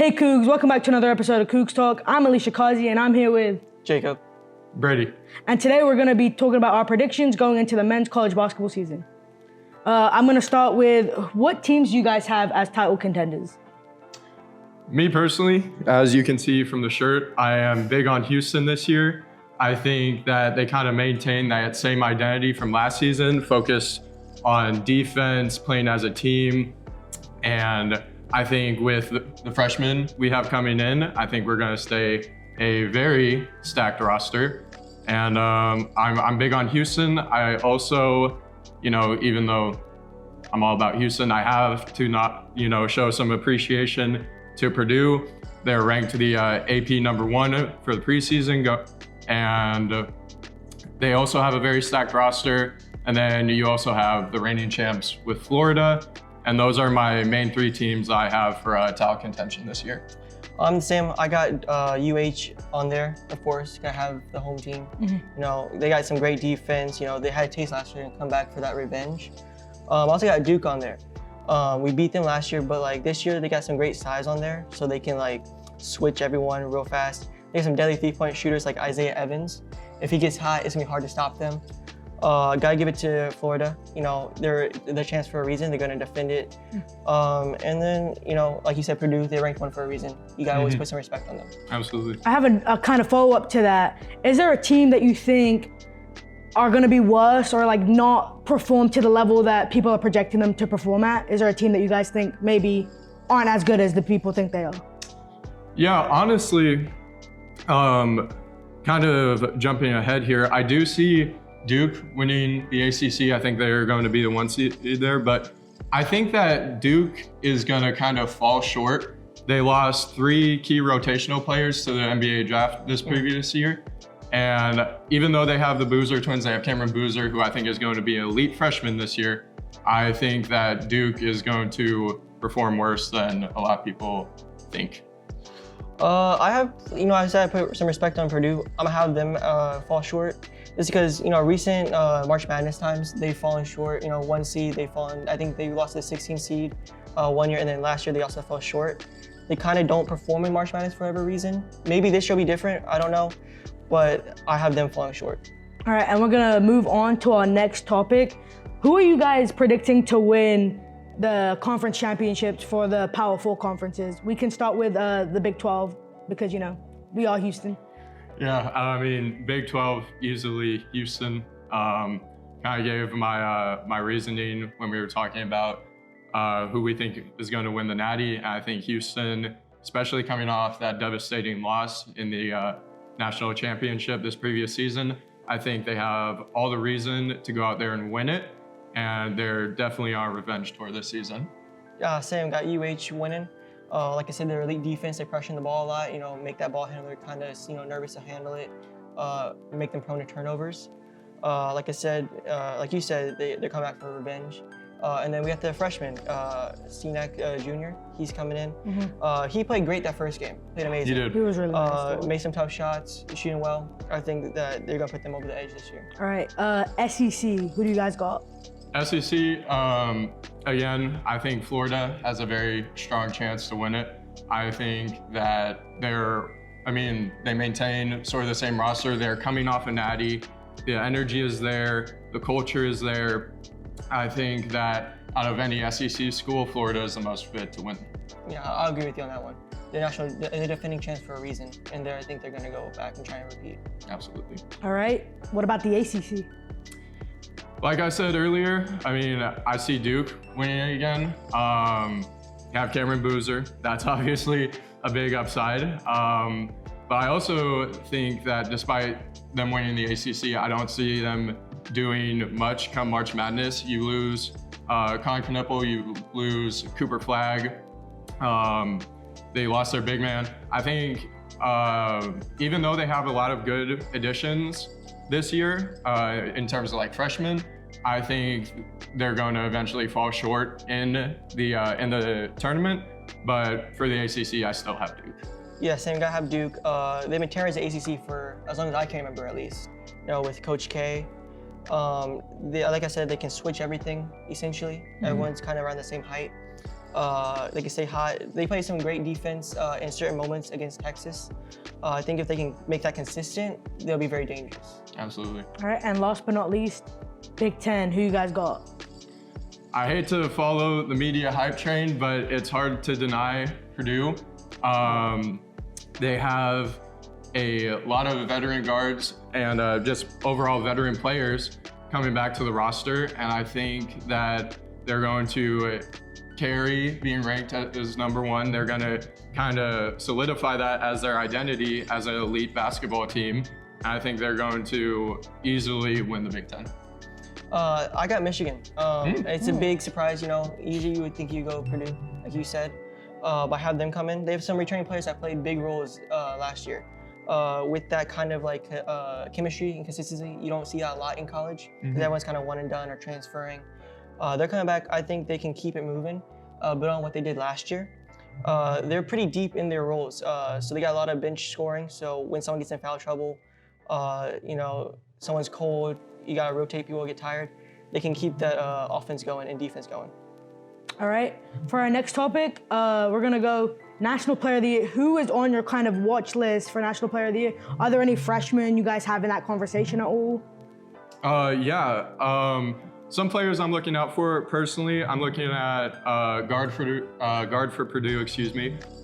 Hey Cougs, welcome back to another episode of CoogsTalk. I'm Elisha Qazi and I'm here with Jacob. Brady. And today we're going to be talking about our predictions going into the men's college basketball season. I'm going to start with what teams do you guys have as title contenders? Me personally, as you can see from the shirt, I am big on Houston this year. I think that they kind of maintain that same identity from last season, focused on defense, playing as a team. And I think with the freshmen we have coming in, I think we're going to stay a very stacked roster. And I'm big on Houston. I also, even though I'm all about Houston, I have to show some appreciation to Purdue. They're ranked the AP #1 for the preseason, and they also have a very stacked roster. And then you also have the reigning champs with Florida. And those are my main three teams I have for title contention this year. I'm the same. I got UH on there, of course. Gotta have the home team. Mm-hmm. They got some great defense. They had a taste last year and come back for that revenge. Also got Duke on there. We beat them last year, but this year they got some great size on there, so they can switch everyone real fast. They have some deadly 3-point shooters like Isaiah Evans. If he gets hot, it's gonna be hard to stop them. Gotta give it to Florida. They're the chance for a reason. They're gonna defend it. And then, like you said, Purdue, they ranked 1 for a reason. You gotta always put some respect on them. Absolutely. I have a kind of follow-up to that. Is there a team that you think are gonna be worse or not perform to the level that people are projecting them to perform at? Is there a team that you guys think maybe aren't as good as the people think they are? Yeah, honestly, kind of jumping ahead here, I do see Duke winning the ACC. I think they're going to be the 1 seed there, but I think that Duke is going to kind of fall short. They lost 3 key rotational players to the NBA draft this previous year. And even though they have the Boozer twins, they have Cameron Boozer, who I think is going to be an elite freshman this year. I think that Duke is going to perform worse than a lot of people think. I said I put some respect on Purdue. I'm gonna have them fall short. It's because, recent March Madness times, they've fallen short. 1 seed, I think they lost the 16 seed 1 year, and then last year they also fell short. They kind of don't perform in March Madness for whatever reason. Maybe this year will be different, I don't know, but I have them falling short. All right, and we're gonna move on to our next topic. Who are you guys predicting to win the conference championships for the Power 4 conferences? We can start with the Big 12 because, we are Houston. Yeah, I mean, Big 12, easily Houston. Kind of gave my reasoning when we were talking about who we think is going to win the Natty. I think Houston, especially coming off that devastating loss in the national championship this previous season, I think they have all the reason to go out there and win it, and they're definitely on a revenge tour this season. Yeah, same. Got UH winning. Like I said, they're elite defense. They pressure the ball a lot. Make that ball handler kind of nervous to handle it. Make them prone to turnovers. Like I said, like you said, they're coming back for revenge. And then we got the freshman, Sinek Jr. He's coming in. Mm-hmm. He played great that first game. Played amazing. He did. He was really nice. Made some tough shots, shooting well. I think that they're gonna put them over the edge this year. All right, SEC. Who do you guys got? SEC, again, I think Florida has a very strong chance to win it. I think that they maintain sort of the same roster. They're coming off a Natty. The energy is there. The culture is there. I think that out of any SEC school, Florida is the most fit to win. Yeah, I'll agree with you on that one. They're a defending champs for a reason, and I think they're going to go back and try and repeat. Absolutely. All right, what about the ACC? Like I said earlier, I see Duke winning it again. You have Cameron Boozer. That's obviously a big upside. But I also think that despite them winning the ACC, I don't see them doing much come March Madness. You lose Colin Knueppel, you lose Cooper Flagg. They lost their big man. I think even though they have a lot of good additions this year in terms of freshmen, I think they're going to eventually fall short in the tournament. But for the ACC, I still have Duke. Yeah, same. Gotta have Duke. They've been tearing the ACC for as long as I can remember, at least. With Coach K. Like I said, they can switch everything essentially. Mm-hmm. Everyone's kind of around the same height. They can stay hot. They play some great defense in certain moments against Texas. I think if they can make that consistent, they'll be very dangerous. Absolutely. All right, and last but not least, Big Ten. Who you guys got? I hate to follow the media hype train, but it's hard to deny Purdue. They have a lot of veteran guards and just overall veteran players coming back to the roster, and I think that they're going to carry being ranked as number one. They're going to kind of solidify that as their identity as an elite basketball team. And I think they're going to easily win the Big Ten. I got Michigan. It's a big surprise, you know. Usually you would think you go Purdue, like you said. But have them come in. They have some returning players that played big roles last year. With that kind of like chemistry and consistency, you don't see that a lot in college because everyone's kind of one and done or transferring. They're coming back. I think they can keep it moving, build on what they did last year. They're pretty deep in their roles, so they got a lot of bench scoring. So when someone gets in foul trouble, you know, someone's cold, you gotta rotate people, get tired. They can keep that offense going and defense going. All right, for our next topic, we're gonna go National Player of the Year. Who is on your kind of watch list for National Player of the Year? Are there any freshmen you guys have in that conversation at all? Some players I'm looking out for personally. I'm looking at guard for Purdue,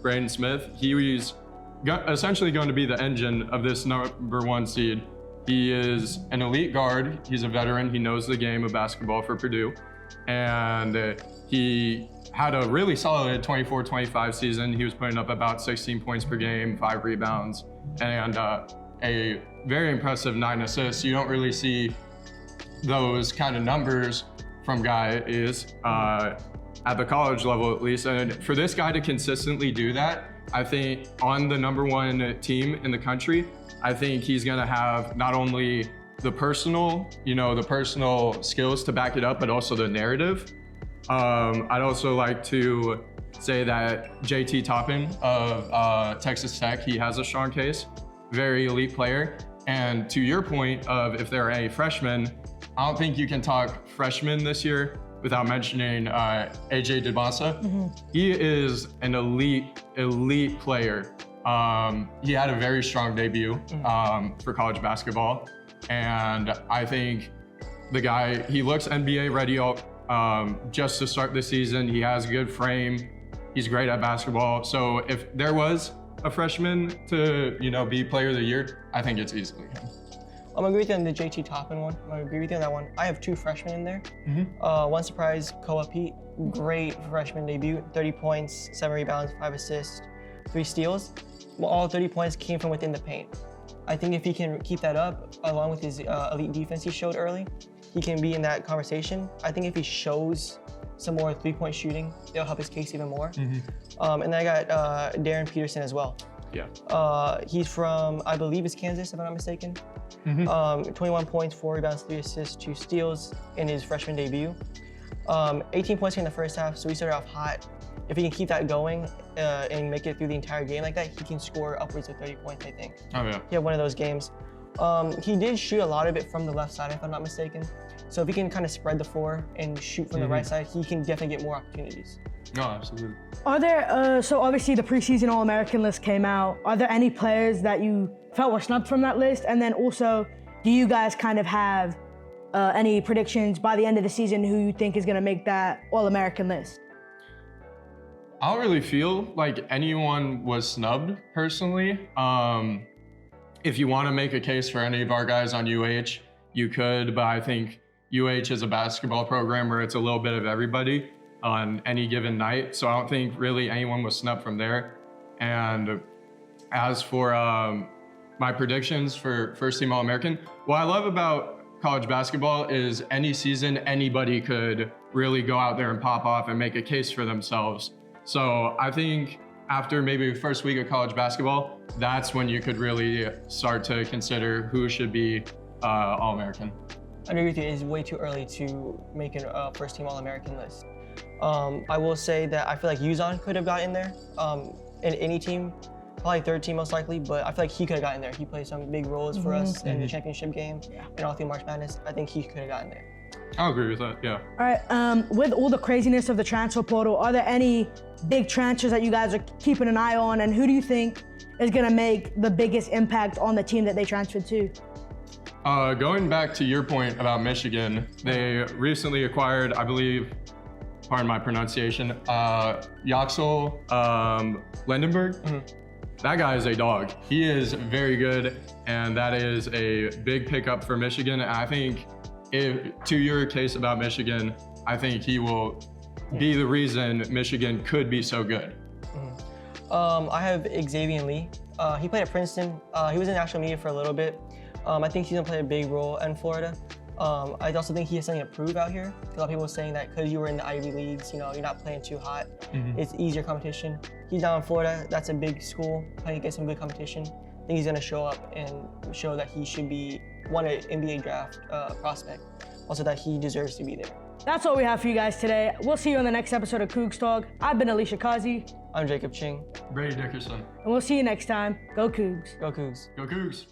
Braden Smith. He's essentially going to be the engine of this number one seed. He is an elite guard. He's a veteran. He knows the game of basketball for Purdue. And he had a really solid 24-25 season. He was putting up about 16 points per game, 5 rebounds, and a very impressive 9 assists. You don't really see those kind of numbers from guys at the college level, at least. And for this guy to consistently do that, I think on the number one team in the country, I think he's gonna have not only the personal skills to back it up, but also the narrative. I'd also like to say that JT Toppin of Texas Tech, he has a strong case, very elite player. And to your point of if there are any freshmen, I don't think you can talk freshmen this year without mentioning AJ Dibasa. He is an elite player. He had a very strong debut for college basketball. And I think the guy, he looks NBA ready just to start the season. He has a good frame. He's great at basketball. So if there was a freshman to, be player of the year, I think it's easily him. I'm gonna agree with you on the JT Toppin one. I'm gonna agree with you on that one. I have 2 freshmen in there. One surprise, Koa Pete, great freshman debut, 30 points, 7 rebounds, 5 assists, 3 steals. Well, all 30 points came from within the paint. I think if he can keep that up, along with his elite defense he showed early, he can be in that conversation. I think if he shows some more 3-point shooting, it'll help his case even more. And then I got Darren Peterson as well. Yeah. He's from, I believe it's Kansas, if I'm not mistaken. 21 points, 4 rebounds, 3 assists, 2 steals in his freshman debut. 18 points in the first half, so he started off hot. If he can keep that going and make it through the entire game like that, he can score upwards of 30 points, I think. Oh, yeah. He had one of those games. He did shoot a lot of it from the left side, if I'm not mistaken. So if he can kind of spread the floor and shoot from the right side, he can definitely get more opportunities. No, absolutely. Are there, so obviously the preseason All-American list came out. Are there any players that you felt were snubbed from that list? And then also, do you guys kind of have any predictions by the end of the season who you think is gonna make that All-American list? I don't really feel like anyone was snubbed personally. If you want to make a case for any of our guys on UH, you could, but I think UH is a basketball program where it's a little bit of everybody on any given night. So I don't think really anyone was snubbed from there. And as for my predictions for first team All-American, what I love about college basketball is any season, anybody could really go out there and pop off and make a case for themselves. So I think after maybe the first week of college basketball, that's when you could really start to consider who should be All-American. I agree with you, it's way too early to make a first team All-American list. I will say that I feel like Uzon could have got in there in any team, probably third team most likely, but I feel like he could have gotten there. He played some big roles for us in the championship game and all through March Madness. I think he could have gotten there. I'll agree with that, yeah. All right, with all the craziness of the transfer portal, are there any big transfers that you guys are keeping an eye on, and who do you think is gonna make the biggest impact on the team that they transferred to? Going back to your point about Michigan, they recently acquired, I believe, pardon my pronunciation, Yaxel Lindenberg. That guy is a dog. He is very good, and that is a big pickup for Michigan. And I think, to your case about Michigan, I think he will be the reason Michigan could be so good. I have Xavier Lee. He played at Princeton. He was in national media for a little bit. I think he's gonna play a big role in Florida. I also think he has something to prove out here. A lot of people are saying that because you were in the Ivy Leagues, you know, you're not playing too hot. It's easier competition. He's down in Florida. That's a big school, playing against some good competition. I think he's gonna show up and show that he should be an NBA draft prospect. Also that he deserves to be there. That's all we have for you guys today. We'll see you on the next episode of CoogsTalk. I've been Elisha Qazi. I'm Jacob Ching. Brady Dickerson. And we'll see you next time. Go Cougs. Go Cougs. Go Cougs.